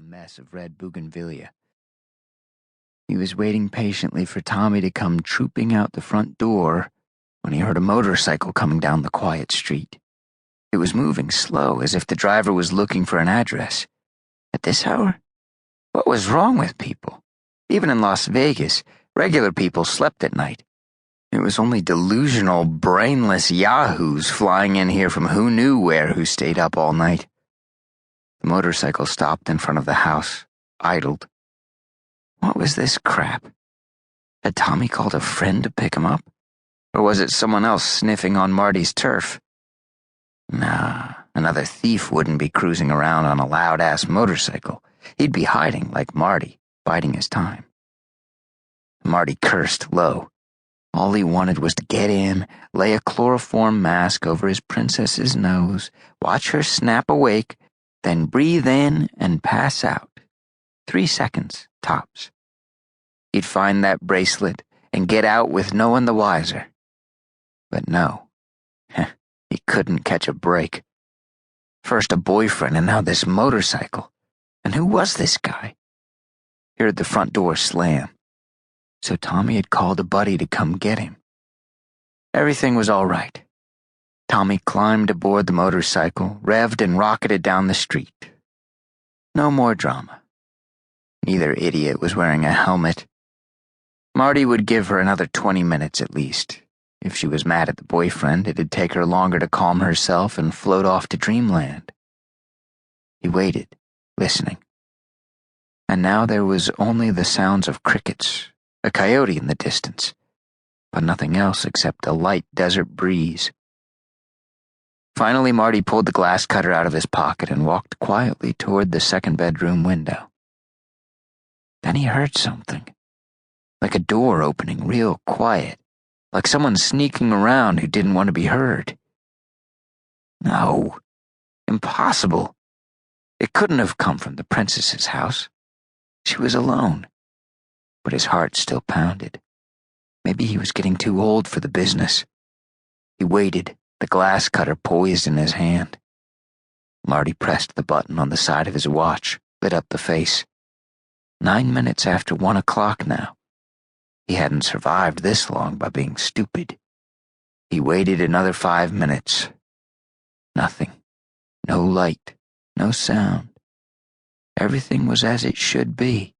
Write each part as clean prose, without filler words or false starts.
mess of red bougainvillea. He was waiting patiently for Tommy to come trooping out the front door when he heard a motorcycle coming down the quiet street. It was moving slow, as if the driver was looking for an address. At this hour? What was wrong with people? Even in Las Vegas, regular people slept at night. It was only delusional, brainless yahoos flying in here from who knew where who stayed up all night. The motorcycle stopped in front of the house, idled. What was this crap? Had Tommy called a friend to pick him up? Or was it someone else sniffing on Marty's turf? Nah, another thief wouldn't be cruising around on a loud-ass motorcycle. He'd be hiding like Marty, biding his time. Marty cursed low. All he wanted was to get in, lay a chloroform mask over his princess's nose, watch her snap awake, then breathe in and pass out. 3 seconds, tops. He'd find that bracelet and get out with no one the wiser. But no, he couldn't catch a break. First a boyfriend and now this motorcycle. And who was this guy? He heard the front door slam. So Tommy had called a buddy to come get him. Everything was all right. Tommy climbed aboard the motorcycle, revved and rocketed down the street. No more drama. Neither idiot was wearing a helmet. Marty would give her another 20 minutes at least. If she was mad at the boyfriend, it'd take her longer to calm herself and float off to dreamland. He waited, listening. And now there was only the sounds of crickets, a coyote in the distance, but nothing else except a light desert breeze. Finally, Marty pulled the glass cutter out of his pocket and walked quietly toward the second bedroom window. Then he heard something, like a door opening real quiet, like someone sneaking around who didn't want to be heard. No, impossible. It couldn't have come from the princess's house. She was alone. But his heart still pounded. Maybe he was getting too old for the business. He waited, the glass cutter poised in his hand. Marty pressed the button on the side of his watch, lit up the face. 9 minutes after 1 o'clock now. He hadn't survived this long by being stupid. He waited another 5 minutes. Nothing. No light. No sound. Everything was as it should be.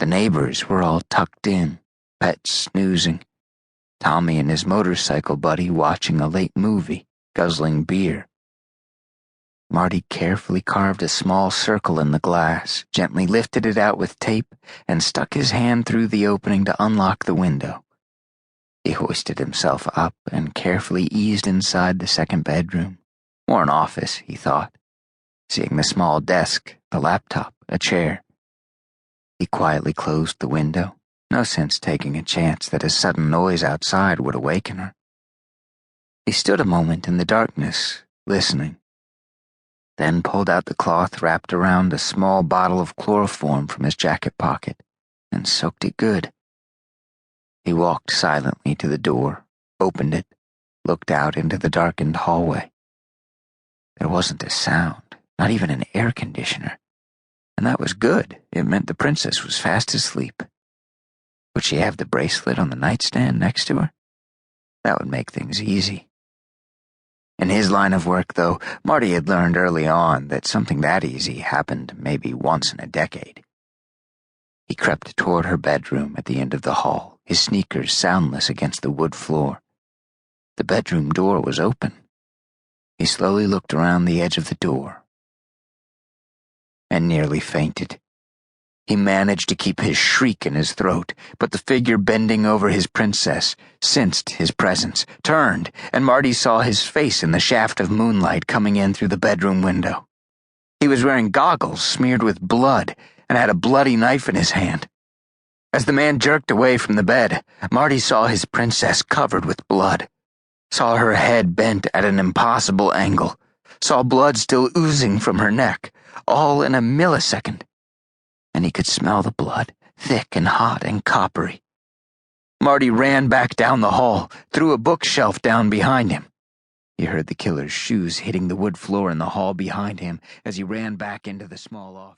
The neighbors were all tucked in, pets snoozing. Tommy and his motorcycle buddy watching a late movie, guzzling beer. Marty carefully carved a small circle in the glass, gently lifted it out with tape, and stuck his hand through the opening to unlock the window. He hoisted himself up and carefully eased inside the second bedroom. Or an office, he thought, seeing the small desk, the laptop, a chair. He quietly closed the window, no sense taking a chance that a sudden noise outside would awaken her. He stood a moment in the darkness, listening, then pulled out the cloth wrapped around a small bottle of chloroform from his jacket pocket and soaked it good. He walked silently to the door, opened it, looked out into the darkened hallway. There wasn't a sound, not even an air conditioner. And that was good. It meant the princess was fast asleep. Would she have the bracelet on the nightstand next to her? That would make things easy. In his line of work, though, Marty had learned early on that something that easy happened maybe once in a decade. He crept toward her bedroom at the end of the hall, his sneakers soundless against the wood floor. The bedroom door was open. He slowly looked around the edge of the door and nearly fainted. He managed to keep his shriek in his throat, but the figure bending over his princess sensed his presence, turned, and Marty saw his face in the shaft of moonlight coming in through the bedroom window. He was wearing goggles smeared with blood and had a bloody knife in his hand. As the man jerked away from the bed, Marty saw his princess covered with blood, saw her head bent at an impossible angle, saw blood still oozing from her neck, all in a millisecond. And he could smell the blood, thick and hot and coppery. Marty ran back down the hall, threw a bookshelf down behind him. He heard the killer's shoes hitting the wood floor in the hall behind him as he ran back into the small office.